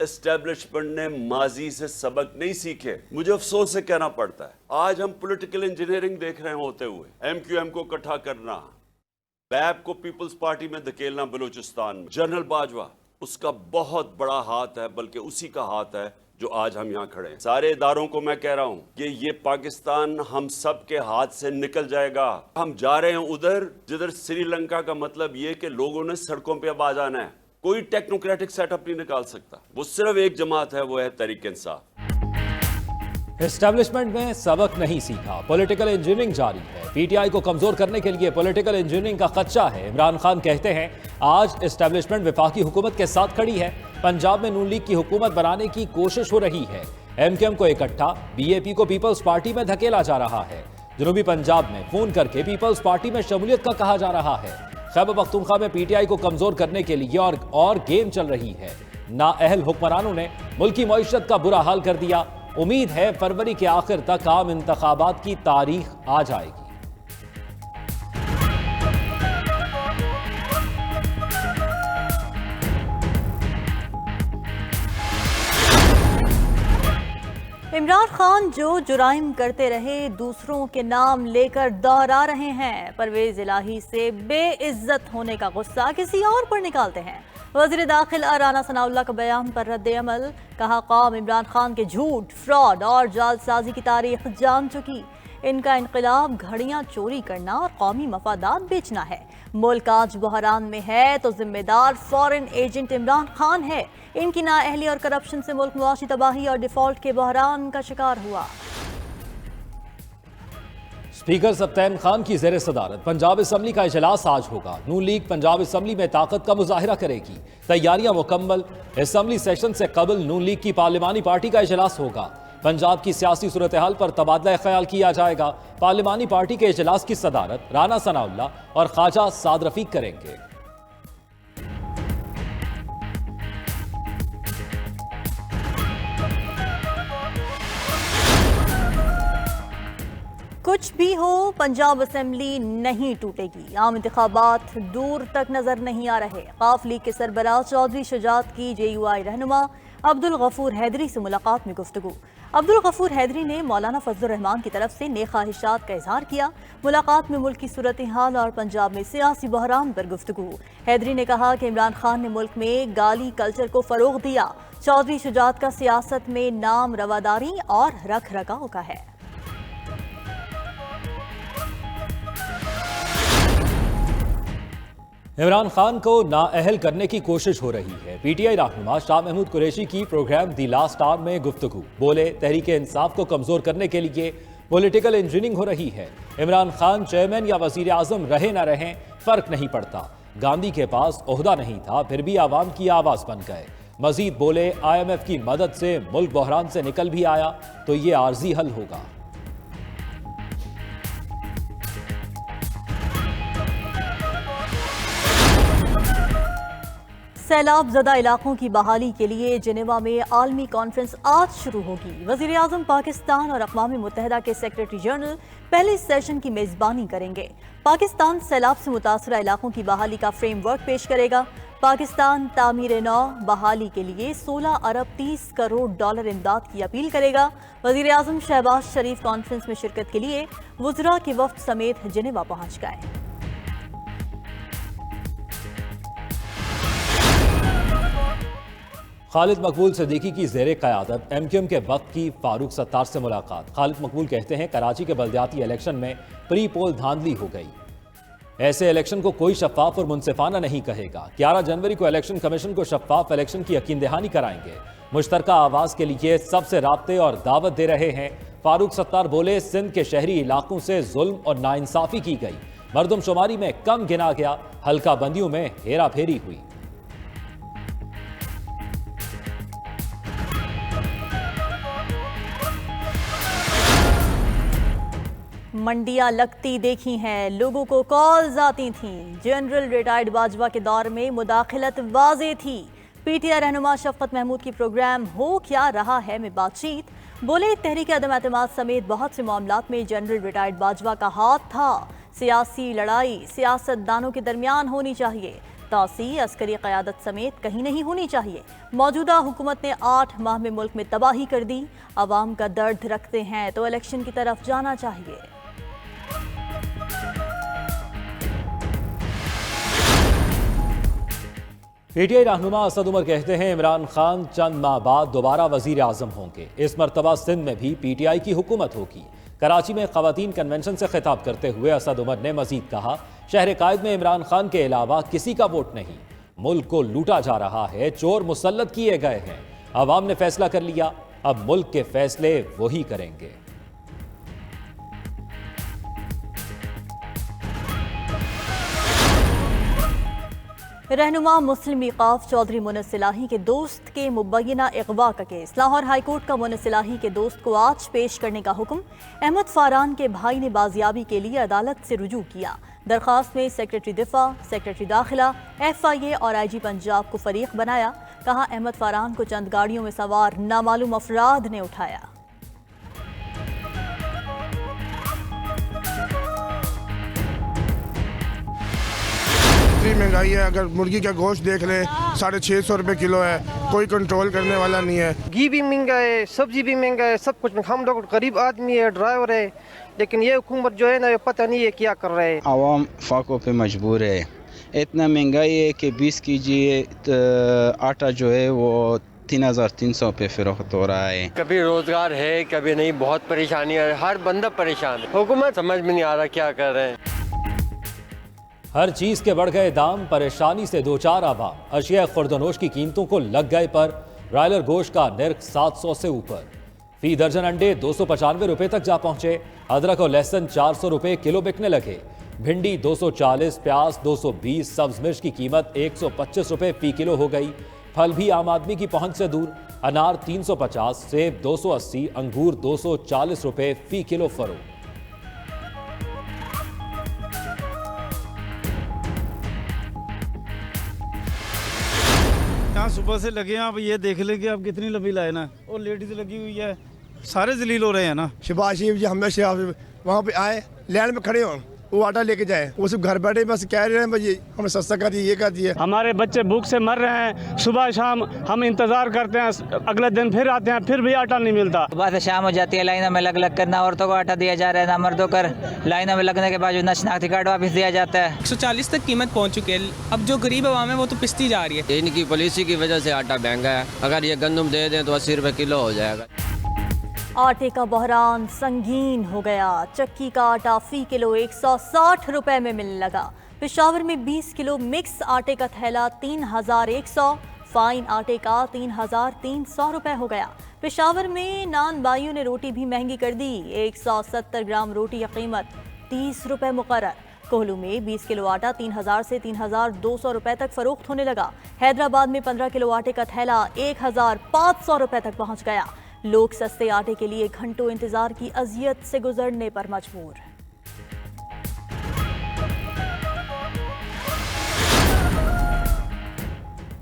Establishment ने माजी से सबक नहीं सीखे, मुझे अफसोस से कहना पड़ता है। आज हम पॉलिटिकल इंजीनियरिंग देख रहे होते हुए MQM को इकट्ठा करना, बैब को पीपल्स पार्टी में धकेलना बलूचिस्तान में। जनरल बाजवा, उसका बहुत बड़ा हाथ है, बल्कि उसी का हाथ है जो आज हम यहाँ खड़े हैं। सारे इदारों को मैं कह रहा हूँ कि ये पाकिस्तान हम सब के हाथ से निकल जाएगा। हम जा रहे हैं उधर जिधर श्रीलंका का मतलब ये कि लोगों ने सड़कों पे अब आ जाना है। कोई टेक्नोक्रेटिक सेटअप नहीं निकाल सकता। वो सिर्फ एक जमात है, वो है तहरीक इंसाफ। एस्टेब्लिशमेंट में सबक नहीं सीखा, पॉलिटिकल इंजीनियरिंग जारी है। PTI को कमजोर करने के लिए पॉलिटिकल इंजीनियरिंग का खदशा है। इमरान खान कहते हैं आज एस्टेब्लिशमेंट वफाकी हुकूमत के साथ खड़ी है। पंजाब में नून लीग की हुकूमत बनाने की कोशिश हो रही है। MQM को इकट्ठा, BAP को पीपल्स पार्टी में धकेला जा रहा है। जनूबी पंजाब में फोन करके पीपल्स पार्टी में शमूलियत का कहा जा रहा है। खैबर पख्तूनख्वा में PTI को कमजोर करने के लिए और गेम चल रही है। नाअहल हुक्मरानों ने मुल्क की मईशत का बुरा हाल कर दिया। उम्मीद है फरवरी के आखिर तक आम इंतखाबात की तारीख आ जाएगी। इमरान खान जो जुराइम करते रहे दूसरों के नाम लेकर दोहरा रहे हैं। परवेज इलाही से बेइज्जत होने का गुस्सा किसी और पर निकालते हैं। वज़ीर दाखिला राना सनाउल्लाह का बयान पर रद्द अमल, कहा कौम इमरान खान के झूठ, फ्रॉड और जालसाजी की तारीख जान चुकी। इनका इनकलाब घड़ियां चोरी करना और कौमी मफादात बेचना है। मुल्क आज बहरान में है तो जिम्मेदार फॉरेन एजेंट इमरान खान है। इनकी नाअहली और करप्शन से मुल्क मुआशी तबाही और डिफॉल्ट के बहरान का शिकार हुआ। स्पीकर सब्तैन खान की ज़ेर सदारत पंजाब असम्बली का इजलास आज होगा। नून लीग पंजाब असम्बली में ताकत का मुजाहिरा करेगी। तैयारियां मुकम्मल। असम्बली सेशन से कबल नून लीग की पार्लिमानी पार्टी का इजलास होगा। पंजाब की सियासी सूरत हाल पर तबादला ख्याल किया जाएगा। पार्लिमानी पार्टी के इजलास की सदारत राना सनाउल्लाह और ख्वाजा साद रफीक करेंगे। कुछ भी हो, पंजाब असेंबली नहीं टूटेगी। आम इंतखाबात दूर तक नजर नहीं आ रहे। काफ लीग के सरबराह चौधरी शुजात की JUI रहनुमा अब्दुल गफूर हैदरी से मुलाकात में गुफ्तगू। अब्दुल गफूर हैदरी ने मौलाना फजलुर रहमान की तरफ से नेक ख्वाहिशात का इजहार किया। मुलाकात में मुल्क की सूरत हाल और पंजाब में सियासी बहरान पर गुफ्तगू। हैदरी ने कहा कि इमरान खान ने मुल्क में गाली कल्चर को फरोग दिया। चौधरी शुजात का सियासत में नाम रवादारी और रख रखाव का है। इमरान खान को नाअहल करने की कोशिश हो रही है। PTI रहनुमा शाह महमूद कुरैशी की प्रोग्राम दी लास्ट आवर में गुफ्तगू। बोले तहरीक इंसाफ को कमजोर करने के लिए पॉलिटिकल इंजीनियरिंग हो रही है। इमरान खान चेयरमैन या वजीर आजम रहे ना रहें फर्क नहीं पड़ता। गांधी के पास ओहदा नहीं था, फिर भी आवाम की आवाज बन गए। मजीद बोले IMF की मदद से मुल्क बहरान से निकल भी आया तो ये आर्जी हल होगा। सैलाब ज़दा इलाकों की बहाली के लिए जिनेवा में आलमी कॉन्फ्रेंस आज शुरू होगी। वज़ीर आज़म पाकिस्तान और अक़वाम मुत्तहिदा के सेक्रेटरी जनरल पहले सेशन की मेज़बानी करेंगे। पाकिस्तान सैलाब से मुतासरा इलाकों की बहाली का फ्रेमवर्क पेश करेगा। पाकिस्तान तामीर नौ बहाली के लिए 16 अरब 30 करोड़ डॉलर इमदाद की अपील करेगा। वज़ीर आज़म शहबाज शरीफ कॉन्फ्रेंस में शिरकत के लिए वुज़रा के वफ़द समेत जिनेवा पहुँच गए। खालिद मकबूल सिद्दीकी की ज़ेर क़यादत MQM के वक्त की फारूक सत्तार से मुलाकात। खालिद मकबूल कहते हैं कराची के बल्दियाती इलेक्शन में प्री पोल धांधली हो गई। ऐसे इलेक्शन को कोई शफाफ और मुनसिफाना नहीं कहेगा। 11 जनवरी को इलेक्शन कमीशन को शफाफ इलेक्शन की यकीन दहानी कराएंगे। मुश्तरका आवाज़ के लिए सबसे राब्ते और दावत दे रहे हैं। फारूक सत्तार बोले सिंध के शहरी इलाकों से जुल्म और नाइंसाफ़ी की गई। मरदमशुमारी में कम गिना गया। हल्का बंदियों में हेरा फेरी हुई। मंडियां लगती देखी हैं, लोगों को कॉल्स आती थीं। जनरल रिटायर्ड बाजवा के दौर में मुदाखलत वाज़े थी। PTI रहनुमा शफकत महमूद की प्रोग्राम हो क्या रहा है में बातचीत। बोले तहरीक अदम एतमाद समेत बहुत से मामलात में जनरल रिटायर्ड बाजवा का हाथ था। सियासी लड़ाई सियासतदानों के दरमियान होनी चाहिए। तासी अस्करी क़यादत समेत कहीं नहीं होनी चाहिए। मौजूदा हुकूमत ने 8 माह में मुल्क में तबाही कर दी। आवाम का दर्द रखते हैं तो इलेक्शन की तरफ जाना चाहिए। पीटीआई रहनुमा असद उमर कहते हैं इमरान खान चंद माह बाद दोबारा वजीर आजम होंगे। इस मरतबा सिंध में भी पीटीआई की हुकूमत होगी। कराची में खवातीन कन्वेंशन से खिताब करते हुए असद उमर ने मजीद कहा, शहर कायद में इमरान खान के अलावा किसी का वोट नहीं। मुल्क को लूटा जा रहा है, चोर मुसल्लत किए गए हैं। अवाम ने फैसला कर लिया, अब मुल्क के फैसले वही करेंगे। रहनुमा मुस्लिम ईकाफ चौधरी मुनस इलाही के दोस्त के मुबैना अगवा का केस। लाहौर हाईकोर्ट का मुनस इलाही के दोस्त को आज पेश करने का हुक्म। अहमद फारान के भाई ने बाजियाबी के लिए अदालत से रुजू किया। दरख्वास्त में सेक्रेटरी दिफा, सेक्रेटरी दाखिला, FIA और IG पंजाब को फरीक बनाया। कहा, अहमद फारान को चंद गाड़ियों में सवार नामालूम अफराद ने उठाया। महंगाई है, अगर मुर्गी का गोश्त देख ले 650 रुपये किलो है, कोई कंट्रोल करने वाला नहीं है। घी भी महंगा है, सब्जी भी महंगा है, सब कुछ। हम लोग गरीब आदमी है, ड्राइवर है, लेकिन ये हुकूमत जो है ना, ये पता नहीं है क्या कर रहे हैं। आवाम फाकों पे मजबूर है। इतना महंगाई है कि 20 kg आटा जो है वो 3300 पे फरोख्त हो रहा है। कभी रोजगार है, कभी नहीं, बहुत परेशानी है, हर बंदा परेशान है। हुकूमत समझ में नहीं आ रहा क्या कर रहे हैं। हर चीज के बढ़ गए दाम, परेशानी से दो चार आवाम। अशिया खुर्दनोश की कीमतों को लग गए पर ब्रायलर गोश्त का निर्ख 700 से ऊपर। फी दर्जन अंडे 295 रुपए तक जा पहुंचे। अदरक और लहसुन 400 रुपए किलो बिकने लगे। भिंडी 240, प्याज 220, सब्ज मिर्च की कीमत 125 रुपए फी किलो हो गई। फल भी आम आदमी की पहुंच से दूर। अनार 350, सेब 280, अंगूर 240 रुपए फी किलो फरोख्त। यहाँ सुबह से लगे हैं, आप ये देख लें कि आप कितनी लंबी लाइन है और लेडीज लगी हुई है, सारे जलील हो रहे हैं ना। शहबाज शरीफ जी हमेशा वहाँ पे आए, लाइन में खड़े हों, वो आटा लेके जाए, वो सिर्फ घर बैठे बस कह रहे हैं भाई हमें सस्ता कर दिए, ये कर दिए। हमारे बच्चे भूख से मर रहे हैं, सुबह शाम हम इंतजार करते हैं, अगले दिन फिर आते हैं, फिर भी आटा नहीं मिलता। सुबह से शाम हो जाती है, लाइनों में लग लग कर ना औरतों को आटा दिया जा रहा है ना मर्दों को। लाइनों में लगने के बाद शनाख्ती कार्ड वापस दिया जाता है। 140 तक कीमत पहुंच चुकी है। अब जो गरीब आवाम है वो तो पिसती जा रही है। इनकी पॉलिसी की वजह से आटा महंगा है। अगर ये गंदम दे दें तो 80 रुपए किलो हो जाएगा। आटे का बहरान संगीन हो गया। चक्की का आटा फी किलो 160 रुपए में मिलने लगा। पेशावर में 20 किलो मिक्स आटे का थैला 3100, फाइन आटे का 3300 रुपए हो गया। पेशावर में नान बाइयों ने रोटी भी महंगी कर दी। 170 ग्राम रोटी की कीमत 30 रुपए मुकर्रर। कोहलू में 20 किलो आटा 3000 से 3200 रुपए तक फरोख्त होने लगा। हैदराबाद में 15 किलो आटे का थैला 1500 रुपए तक पहुंच गया। लोग सस्ते आटे के लिए घंटों इंतजार की अजियत से गुजरने पर मजबूर।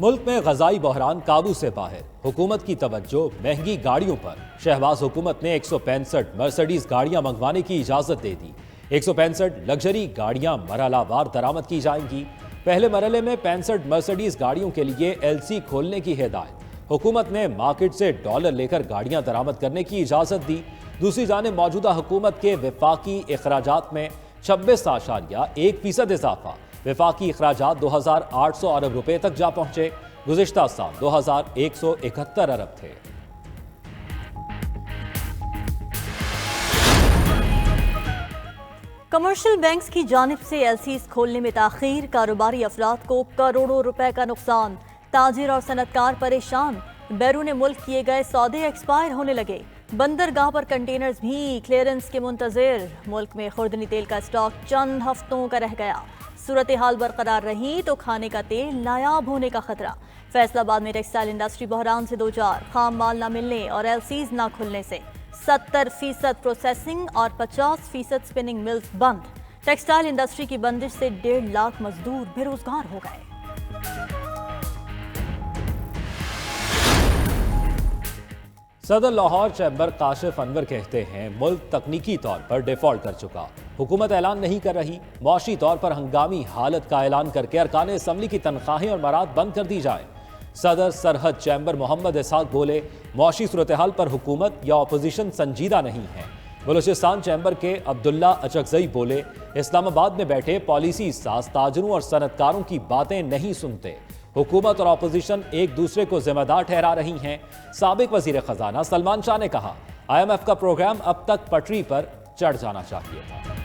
मुल्क में गजाई बहरान काबू से बाहर। हुकूमत की तवज्जो महंगी गाड़ियों पर। शहबाज हुकूमत ने 165 मर्सिडीज गाड़ियां मंगवाने की इजाजत दे दी। 165 लग्जरी गाड़ियां मरहलावार दरामद की जाएंगी। पहले मरहले में 65 मर्सिडीज गाड़ियों के लिए LC खोलने की हिदायत। हुकूमत ने मार्केट से डॉलर लेकर गाड़ियां दरामद करने की इजाजत दी। दूसरी जानिब मौजूदा हुकूमत के विफाकी अखराजात में 26.1% इजाफा। विफाकी अखराजात 2800 अरब रुपए तक जा पहुंचे। गुज़िश्ता साल 2171 अरब थे। कमर्शियल बैंक्स की जानिब से LCs खोलने में ताखीर। कारोबारी अफराद को करोड़ों रुपए का नुकसान। ताजिर और सनतकार परेशान। बैरून मुल्क किए गए सौदे एक्सपायर होने लगे। बंदरगाह पर कंटेनर्स भी क्लियरेंस के मुंतजिर। मुल्क में खुर्दनी तेल का स्टॉक चंद हफ्तों का रह गया। सूरत हाल बरकरार रही तो खाने का तेल नायाब होने का खतरा। फैसलाबाद में टेक्सटाइल इंडस्ट्री बहरान से दो चार। खाम माल न मिलने और LCs न खुलने से 70% प्रोसेसिंग और 50% स्पिनिंग मिल्स बंद। टेक्सटाइल इंडस्ट्री की बंदिश से 1.5 लाख मजदूर बेरोजगार हो गए। सदर लाहौर चैम्बर काशिफ अनवर कहते हैं मुल्क तकनीकी तौर पर डिफॉल्ट कर चुका। हुकूमत ऐलान नहीं कर रही, मौशी तौर पर हंगामी हालत का ऐलान करके अरकान असम्बली की तनख्वाहें और मराद बंद कर दी जाए। सदर सरहद चैम्बर मोहम्मद इसहाक बोले, मौशी सूरत हाल पर हुकूमत या अपोजिशन संजीदा नहीं है। बलूचिस्तान चैम्बर के अब्दुल्ला अचकजई बोले, इस्लामाबाद में बैठे पॉलिसी साज ताजरों और सनतकारों की बातें नहीं सुनते। हुकूमत और अपोजिशन एक दूसरे को जिम्मेदार ठहरा रही हैं। साबिक वजीर खजाना सलमान शाह ने कहा, IMF का प्रोग्राम अब तक पटरी पर चढ़ जाना चाहिए था।